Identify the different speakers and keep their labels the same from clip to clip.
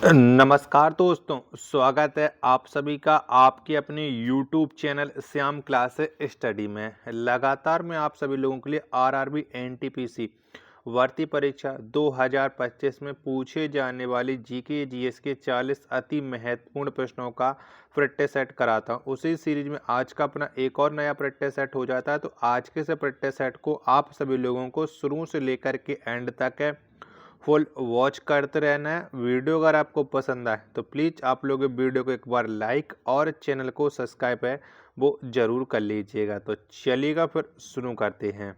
Speaker 1: नमस्कार दोस्तों, स्वागत है आप सभी का आपके अपने YouTube channel Shyam class study में। लगातार मैं आप सभी लोगों के लिए आरआरबी एनटीपीसी भर्ती परीक्षा 2025 में पूछे जाने वाली जीके जीएस के 40 अति महत्वपूर्ण प्रश्नों का प्रैक्टिस सेट कराता हूँ। उसी सीरीज में आज का अपना एक और नया प्रैक्टिस सेट हो जाता है। तो आज के से प्रैक्टिस सेट को आप सभी लोगों को शुरू से लेकर के एंड तक है फुल वॉच करते रहना है। वीडियो अगर आपको पसंद आए तो प्लीज़ आप लोग वीडियो को एक बार लाइक और चैनल को सब्सक्राइब है वो ज़रूर कर लीजिएगा। तो चलिएगा फिर शुरू करते हैं।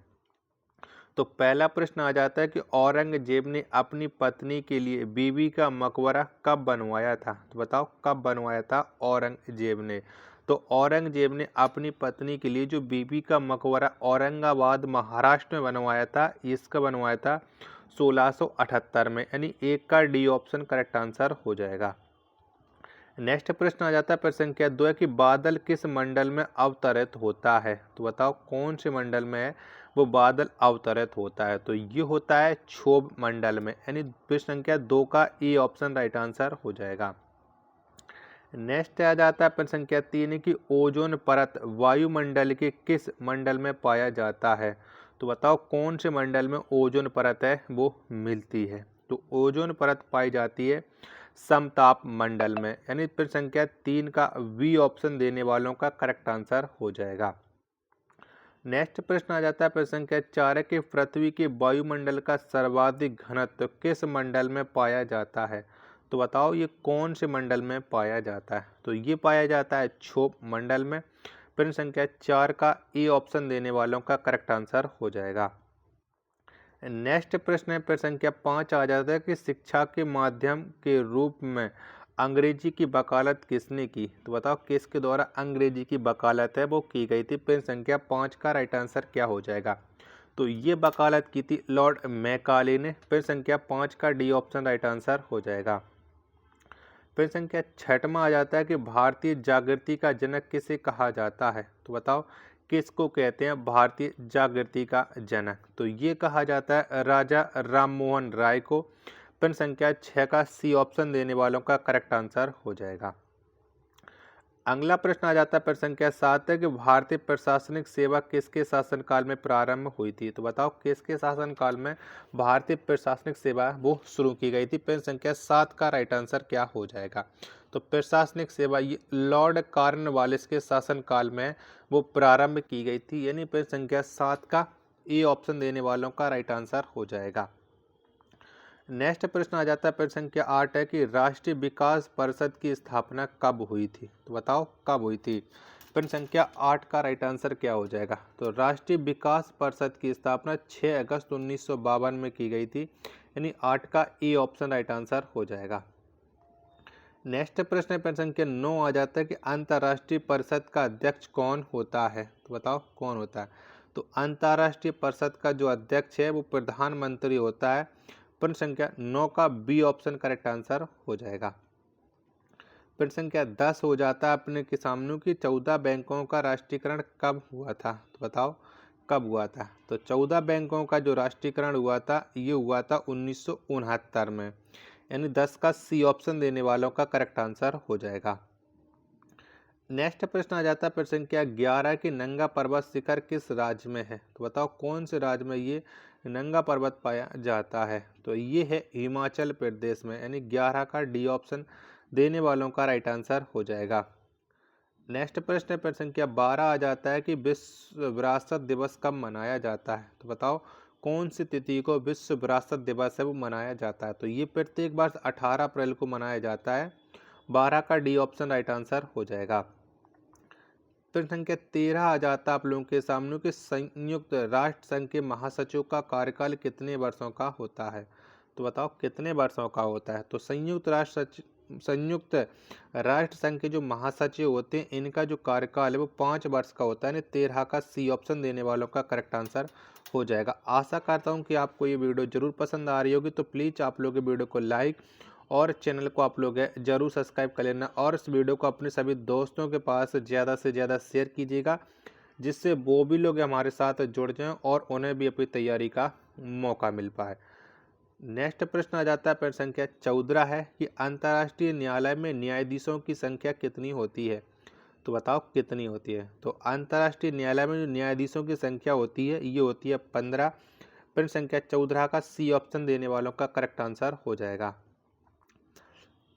Speaker 1: तो पहला प्रश्न आ जाता है कि औरंगजेब ने अपनी पत्नी के लिए बीबी का मकबरा कब बनवाया था। तो बताओ कब बनवाया था औरंगजेब ने। तो औरंगजेब ने अपनी पत्नी के लिए जो बीबी का मकबरा औरंगाबाद महाराष्ट्र में बनवाया था, इसका बनवाया था 1678 में, यानी एक का डी ऑप्शन करेक्ट आंसर हो जाएगा। नेक्स्ट प्रश्न आ जाता है प्रश्न संख्या 2 है कि बादल किस मंडल में अवतरित होता है। तो बताओ कौन से मंडल में है वो बादल अवतरित होता है। तो ये होता है क्षोभ मंडल में, यानी प्रश्न संख्या 2 का ई ऑप्शन राइट आंसर हो जाएगा। नेक्स्ट आ जाता है प्रश्न संख्या 3 की ओजोन परत वायुमंडल के किस मंडल में पाया जाता है। तो बताओ कौन से मंडल में ओजोन परत है वो मिलती है। तो ओजोन परत पाई जाती है समताप मंडल में, यानी प्रश्न संख्या 3 का वी ऑप्शन देने वालों का करेक्ट आंसर हो जाएगा। नेक्स्ट प्रश्न आ जाता है प्रश्न संख्या 4 कि पृथ्वी के वायुमंडल का सर्वाधिक घनत्व किस मंडल में पाया जाता है। तो बताओ ये कौन से मंडल में पाया जाता है। तो ये पाया जाता है क्षोभ मंडल में। प्रश्न संख्या 4 का ए ऑप्शन देने वालों का करेक्ट आंसर हो जाएगा। नेक्स्ट प्रश्न है प्रश्न संख्या 5 आ जाता है कि शिक्षा के माध्यम के रूप में अंग्रेजी की वकालत किसने की। तो बताओ किसके द्वारा अंग्रेजी की वकालत है वो की गई थी। प्रश्न संख्या 5 का राइट आंसर क्या हो जाएगा। तो ये वकालत की थी लॉर्ड मैकाले ने। प्रश्न संख्या 5 का डी ऑप्शन राइट आंसर हो जाएगा। प्रश्न संख्या 6वां आ जाता है कि भारतीय जागृति का जनक किसे कहा जाता है। तो बताओ किसको कहते हैं भारतीय जागृति का जनक। तो ये कहा जाता है राजा राममोहन राय को। प्रश्न संख्या 6 का सी ऑप्शन देने वालों का करेक्ट आंसर हो जाएगा। अगला प्रश्न आ जाता है प्रश्न संख्या 7 है कि भारतीय प्रशासनिक सेवा किसके शासनकाल में प्रारंभ हुई थी। तो बताओ किसके शासनकाल में भारतीय प्रशासनिक सेवा वो शुरू की गई थी। प्रश्न संख्या 7 का राइट आंसर क्या हो जाएगा। तो प्रशासनिक सेवा ये लॉर्ड कॉर्नवालिस के शासनकाल में वो प्रारंभ की गई थी, यानी प्रश्न संख्या 7 का ए ऑप्शन देने वालों का राइट आंसर हो जाएगा। नेक्स्ट प्रश्न आ जाता है प्रश्न संख्या 8 है कि राष्ट्रीय विकास परिषद की स्थापना कब हुई थी। तो बताओ कब हुई थी। प्रश्न संख्या 8 का राइट आंसर क्या हो जाएगा। तो राष्ट्रीय विकास परिषद की स्थापना 6 अगस्त 1952 में की गई थी, यानी 8 का ए ऑप्शन राइट आंसर हो जाएगा। नेक्स्ट प्रश्न है प्रश्न संख्या 9 आ जाता है कि अंतर्राष्ट्रीय परिषद का अध्यक्ष कौन होता है। तो बताओ कौन होता है। तो अंतर्राष्ट्रीय परिषद का जो अध्यक्ष है वो प्रधानमंत्री होता है। प्रश्न संख्या 9 का बी ऑप्शन करेक्ट आंसर हो जाएगा। प्रश्न संख्या 10 हो जाता है अपने के सामने कि 14 बैंकों का राष्ट्रीयकरण कब हुआ था। तो बताओ कब हुआ था। तो 14 बैंकों का जो राष्ट्रीयकरण हुआ था ये हुआ था 1969 में, यानी 10 का सी ऑप्शन देने वालों का करेक्ट आंसर हो जाएगा। नेक्स्ट प्रश्न आ जाता है प्रश्न संख्या 11 कि नंगा पर्वत शिखर किस राज्य में है। तो बताओ कौन से राज्य में ये नंगा पर्वत पाया जाता है। तो ये है हिमाचल प्रदेश में, यानी 11 का डी ऑप्शन देने वालों का राइट आंसर हो जाएगा। नेक्स्ट प्रश्न है प्रश्न संख्या 12 आ जाता है कि विश्व विरासत दिवस कब मनाया जाता है। तो बताओ कौन सी तिथि को विश्व विरासत दिवस है वो मनाया जाता है। तो ये प्रत्येक वर्ष 18 अप्रैल को मनाया जाता है। 12 का डी ऑप्शन राइट आंसर हो जाएगा। प्रश्न संख्या 13 आ जाता है आप लोगों के सामने कि संयुक्त राष्ट्र संघ के महासचिव का कार्यकाल कितने वर्षों का होता है। तो बताओ कितने वर्षों का होता है। तो संयुक्त राष्ट्र संघ के जो महासचिव होते हैं इनका जो कार्यकाल है वो 5 वर्ष का होता है, यानी 13 का सी ऑप्शन देने वालों का करेक्ट आंसर हो जाएगा। आशा करता हूँ कि आपको ये वीडियो जरूर पसंद आ रही होगी। तो प्लीज़ आप लोग वीडियो को लाइक और चैनल को आप लोग जरूर सब्सक्राइब कर लेना और इस वीडियो को अपने सभी दोस्तों के पास ज़्यादा से ज़्यादा शेयर कीजिएगा, जिससे वो भी लोग हमारे साथ जुड़ जाएं और उन्हें भी अपनी तैयारी का मौका मिल पाए। नेक्स्ट प्रश्न आ जाता है प्रश्न संख्या 14 है कि अंतर्राष्ट्रीय न्यायालय में न्यायाधीशों की संख्या कितनी होती है। तो बताओ कितनी होती है। तो अंतर्राष्ट्रीय न्यायालय में जो न्यायाधीशों की संख्या होती है ये होती है 15। प्रश्न संख्या 14 का सी ऑप्शन देने वालों का करेक्ट आंसर हो जाएगा।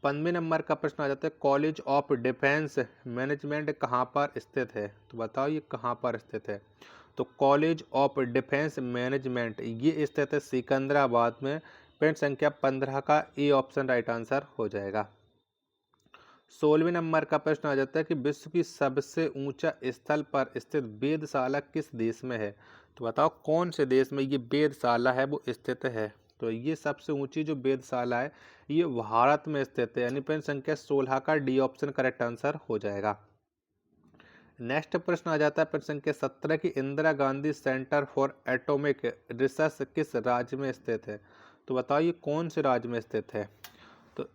Speaker 1: 15वें नंबर का प्रश्न आ जाता है कॉलेज ऑफ डिफेंस मैनेजमेंट कहाँ पर स्थित है। तो बताओ ये कहाँ पर स्थित है। तो कॉलेज ऑफ डिफेंस मैनेजमेंट ये स्थित है सिकंदराबाद में। प्रश्न संख्या 15 का ए ऑप्शन राइट आंसर हो जाएगा। 16वें नंबर का प्रश्न आ जाता है कि विश्व की सबसे ऊंचा स्थल पर स्थित वेधशाला किस देश में है। तो बताओ कौन से देश में ये वेधशाला है वो स्थित है। तो ये सबसे ऊंची जो वेधशाला है ये भारत में स्थित है, यानी प्रश्न संख्या 16 का डी ऑप्शन करेक्ट आंसर हो जाएगा। नेक्स्ट प्रश्न आ जाता है प्रश्न संख्या 17 की Indira Gandhi centre for atomic research किस राज्य में स्थित है। तो बताओ ये कौन से राज्य में स्थित है। तो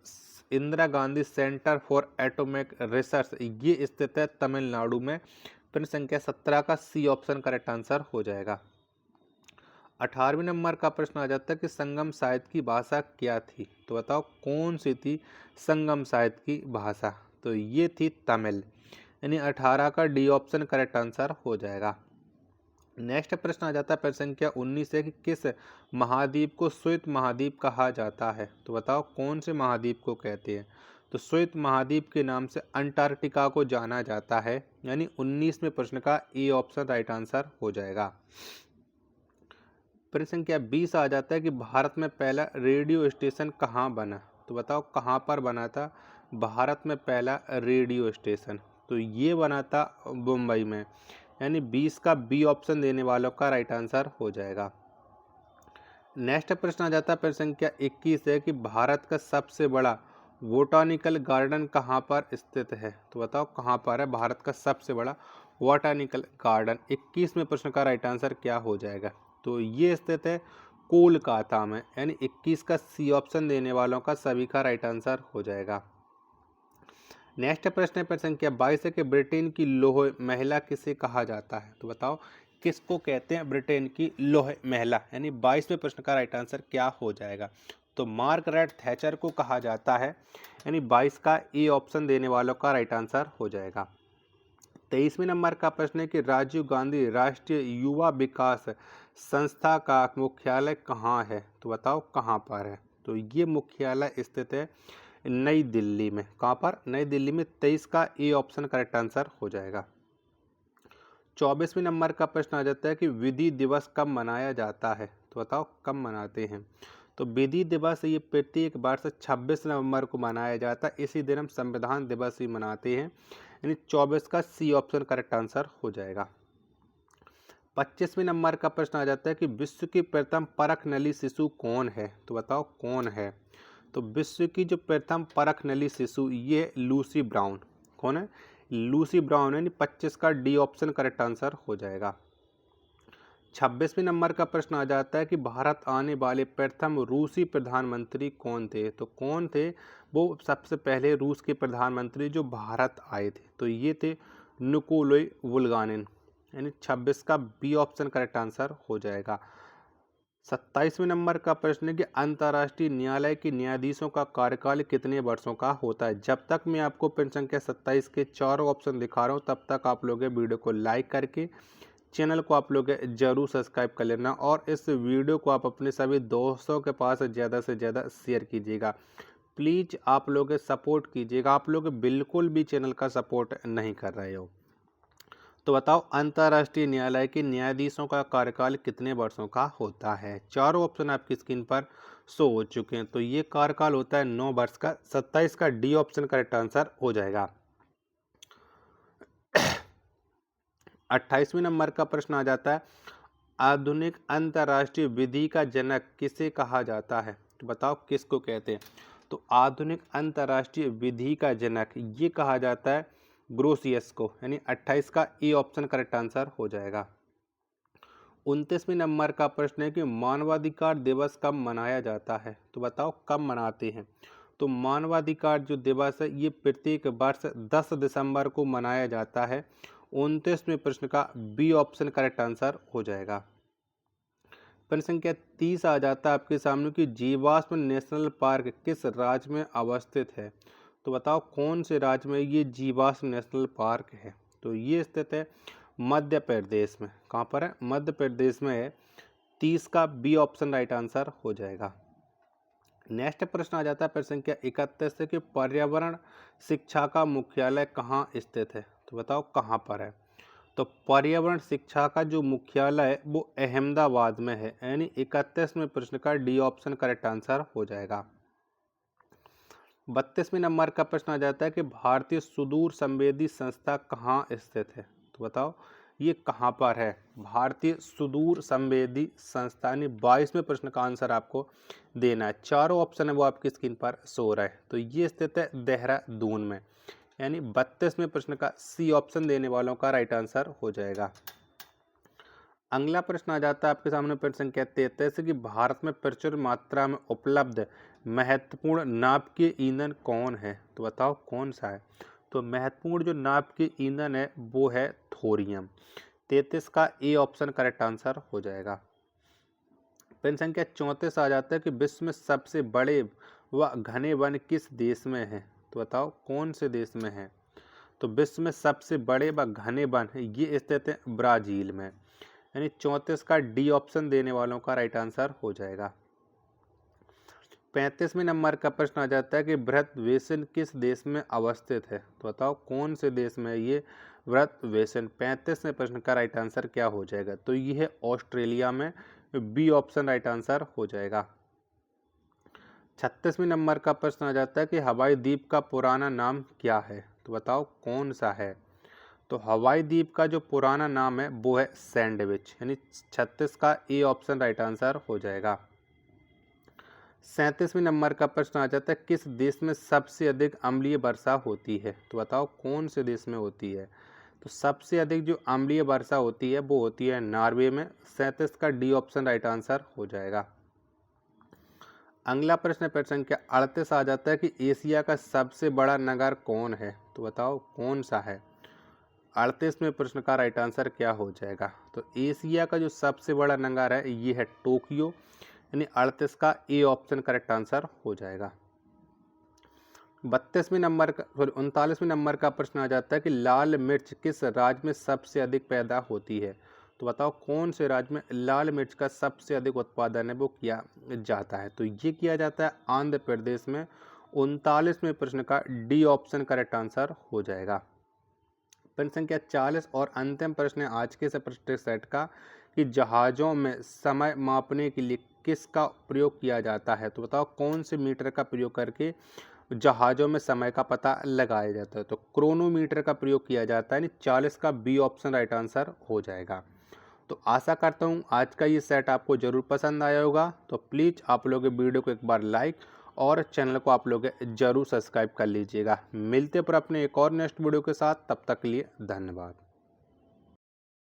Speaker 1: Indira Gandhi centre for atomic research ये स्थित है तमिलनाडु में। प्रश्न संख्या 17 का सी ऑप्शन करेक्ट आंसर हो जाएगा। 18वें नंबर का प्रश्न आ जाता है कि संगम साहित्य की भाषा क्या थी। तो बताओ कौन सी थी संगम साहित्य की भाषा। तो ये थी तमिल, यानी 18 का डी ऑप्शन करेक्ट आंसर हो जाएगा। नेक्स्ट प्रश्न आ जाता है प्रश्न संख्या 19 है कि किस महाद्वीप को श्वेत महाद्वीप कहा जाता है। तो बताओ कौन से महाद्वीप को कहते हैं। तो श्वेत महाद्वीप के नाम से अंटार्कटिका को जाना जाता है, यानी 19वें प्रश्न का ए ऑप्शन राइट आंसर हो जाएगा। प्रश्न संख्या 20 आ जाता है कि भारत में पहला रेडियो स्टेशन कहाँ बना। तो बताओ कहाँ पर बना था भारत में पहला रेडियो स्टेशन। तो ये बना था मुंबई में, यानी 20 का बी ऑप्शन देने वालों का राइट आंसर हो जाएगा। नेक्स्ट प्रश्न आ जाता है प्रश्न संख्या 21 है कि भारत का सबसे बड़ा बोटानिकल गार्डन कहाँ पर स्थित है। तो बताओ कहाँ पर है भारत का सबसे बड़ा बोटानिकल गार्डन। 21वें प्रश्न का राइट आंसर क्या हो जाएगा। तो ये स्थित है कोलकाता में, यानी 21 का सी ऑप्शन देने वालों का सभी का राइट आंसर हो जाएगा। नेक्स्ट प्रश्न है प्रश्न संख्या 22 है कि ब्रिटेन की लौह महिला किसे कहा जाता है। तो बताओ किसको कहते हैं ब्रिटेन की लौह महिला, यानी 22वें प्रश्न का राइट आंसर क्या हो जाएगा। तो मार्गरेट थैचर को कहा जाता है, यानी 22 का ए ऑप्शन देने वालों का राइट आंसर हो जाएगा। 23वें नंबर का प्रश्न है कि राजीव गांधी राष्ट्रीय युवा विकास संस्था का मुख्यालय कहाँ है। तो बताओ कहाँ पर है। तो ये मुख्यालय स्थित है नई दिल्ली में। कहाँ पर नई दिल्ली में। 23 का ए ऑप्शन करेक्ट आंसर हो जाएगा। 24वें नंबर का प्रश्न आ जाता है कि विधि दिवस कब मनाया जाता है। तो बताओ कब मनाते हैं। तो विधि दिवस ये प्रत्येक वर्ष 26 नवंबर को मनाया जाता है। इसी दिन हम संविधान दिवस भी मनाते हैं, यानी 24 का सी ऑप्शन करेक्ट आंसर हो जाएगा। 25वें नंबर का प्रश्न आ जाता है कि विश्व की प्रथम परख नली शिशु कौन है। तो बताओ कौन है। तो विश्व की जो प्रथम परख नली शिशु ये लूसी ब्राउन। कौन है लूसी ब्राउन, यानी 25 का डी ऑप्शन करेक्ट आंसर हो जाएगा। 26वें नंबर का प्रश्न आ जाता है कि भारत आने वाले प्रथम रूसी प्रधानमंत्री कौन थे। तो कौन थे वो सबसे पहले रूस के प्रधानमंत्री जो भारत आए थे। तो ये थे निकोलाई बुल्गानिन, यानी 26 का बी ऑप्शन करेक्ट आंसर हो जाएगा। 27वें नंबर का प्रश्न है कि अंतर्राष्ट्रीय न्यायालय के न्यायाधीशों का कार्यकाल कितने वर्षों का होता है। जब तक मैं आपको प्रश्न संख्या 27 के चारों ऑप्शन दिखा रहा हूँ तब तक आप लोग वीडियो को लाइक करके चैनल को आप लोग जरूर सब्सक्राइब कर लेना, और इस वीडियो को आप अपने सभी दोस्तों के पास ज़्यादा से ज़्यादा शेयर कीजिएगा। प्लीज़ आप लोग सपोर्ट कीजिएगा, आप लोग बिल्कुल भी चैनल का सपोर्ट नहीं कर रहे हो। तो बताओ अंतर्राष्ट्रीय न्यायालय के न्यायाधीशों का कार्यकाल कितने वर्षों का होता है। चारों ऑप्शन आपकी स्क्रीन पर शो हो चुके हैं। तो ये कार्यकाल होता है 9 वर्ष का। 27 का डी ऑप्शन करेक्ट आंसर हो जाएगा। 28वें नंबर का प्रश्न आ जाता है आधुनिक अंतर्राष्ट्रीय विधि का जनक किसे कहा जाता है। तो बताओ किसको कहते हैं। तो आधुनिक अंतर्राष्ट्रीय विधि का जनक ये कहा जाता है ग्रोसियस को, यानी 28 का ए ऑप्शन करेक्ट आंसर हो जाएगा। 29वें नंबर का प्रश्न है कि मानवाधिकार दिवस कब मनाया जाता है। तो बताओ कब मनाते हैं। तो मानवाधिकार जो दिवस है ये प्रत्येक वर्ष 10 दिसंबर को मनाया जाता है। 29वें प्रश्न का बी ऑप्शन करेक्ट आंसर हो जाएगा। प्रश्न संख्या 30 आ जाता है आपके सामने कि जीवाश्म नेशनल पार्क किस राज्य में अवस्थित है। तो बताओ कौन से राज्य में ये जीवाश्म नेशनल पार्क है। तो ये स्थित है मध्य प्रदेश में। कहाँ पर है? मध्य प्रदेश में है। 30 का बी ऑप्शन राइट आंसर हो जाएगा। नेक्स्ट प्रश्न आ जाता है प्रश्न संख्या 31 से कि पर्यावरण शिक्षा का मुख्यालय कहाँ स्थित है। तो बताओ कहाँ पर है। तो पर्यावरण शिक्षा का जो मुख्यालय है वो अहमदाबाद में है, यानी 31वें प्रश्न का डी ऑप्शन करेक्ट आंसर हो जाएगा। 32वें नंबर का प्रश्न आ जाता है कि भारतीय सुदूर संवेदी संस्था कहाँ स्थित है। तो बताओ ये कहाँ पर है। भारतीय सुदूर संवेदी संस्था, यानी 22वें प्रश्न का आंसर आपको देना है। चारों ऑप्शन है वो आपकी स्क्रीन पर शो रहा है। तो ये स्थित है देहरादून में, यानी 32वें प्रश्न का सी ऑप्शन देने वालों का राइट आंसर हो जाएगा। अगला प्रश्न आ जाता है आपके सामने प्रश्न संख्या 33 कि भारत में प्रचुर मात्रा में उपलब्ध महत्वपूर्ण नाभिकीय ईंधन कौन है। तो बताओ कौन सा है। तो महत्वपूर्ण जो नाभिकीय ईंधन है वो है थोरियम। 33 का ए ऑप्शन करेक्ट आंसर हो जाएगा। प्रश्न संख्या 34 आ जाता है कि विश्व में सबसे बड़े व घने वन किस देश में है। तो बताओ कौन से देश में है। तो विश्व में सबसे बड़े व घने वन ये स्थित है ब्राजील में, यानी 34 का डी ऑप्शन देने वालों का राइट आंसर हो जाएगा। 35वें नंबर का प्रश्न आ जाता है कि वृहद बेसिन किस देश में अवस्थित है। तो बताओ कौन से देश में है ये वृहद बेसिन। 35वें प्रश्न का राइट आंसर क्या हो जाएगा। तो ये है ऑस्ट्रेलिया में, बी ऑप्शन राइट आंसर हो जाएगा। 36वें नंबर का प्रश्न आ जाता है कि हवाई द्वीप का पुराना नाम क्या है। तो बताओ कौन सा है। तो हवाई द्वीप का जो पुराना नाम है वो है सैंडविच, यानी 36 का ए ऑप्शन राइट आंसर हो जाएगा। 37वें नंबर का प्रश्न आ जाता है किस देश में सबसे अधिक अम्लीय वर्षा होती है। तो बताओ कौन से देश में होती है। तो सबसे अधिक जो अम्लीय वर्षा होती है वो होती है नॉर्वे में। 37 का डी ऑप्शन राइट आंसर हो जाएगा। अगला प्रश्न संख्या 38 आ जाता है कि एशिया का सबसे बड़ा नगर कौन है। तो बताओ कौन सा है। 38वें प्रश्न का राइट आंसर क्या हो जाएगा। तो एशिया का जो सबसे बड़ा नगर है ये है टोक्यो, यानी 38 का ए ऑप्शन करेक्ट आंसर हो जाएगा। 39वें नंबर का प्रश्न आ जाता है कि लाल मिर्च किस राज्य में सबसे अधिक पैदा होती है। तो बताओ कौन से राज्य में लाल मिर्च का सबसे अधिक उत्पादन है वो किया जाता है। तो ये किया जाता है आंध्र प्रदेश में। 39वें प्रश्न का डी ऑप्शन करेक्ट आंसर हो जाएगा। प्रश्न संख्या 40 और अंतिम प्रश्न है आज के प्रश्न सेट का कि जहाज़ों में समय मापने के लिए किसका प्रयोग किया जाता है। तो बताओ कौन से मीटर का प्रयोग करके जहाज़ों में समय का पता लगाया जाता है। तो क्रोनोमीटर का प्रयोग किया जाता है, यानी 40 का बी ऑप्शन राइट आंसर हो जाएगा। तो आशा करता हूँ आज का ये सेट आपको ज़रूर पसंद आया होगा। तो प्लीज़ आप लोग वीडियो को एक बार लाइक और चैनल को आप लोग जरूर सब्सक्राइब कर लीजिएगा। मिलते पर अपने एक और नेक्स्ट वीडियो के साथ, तब तक के लिए धन्यवाद।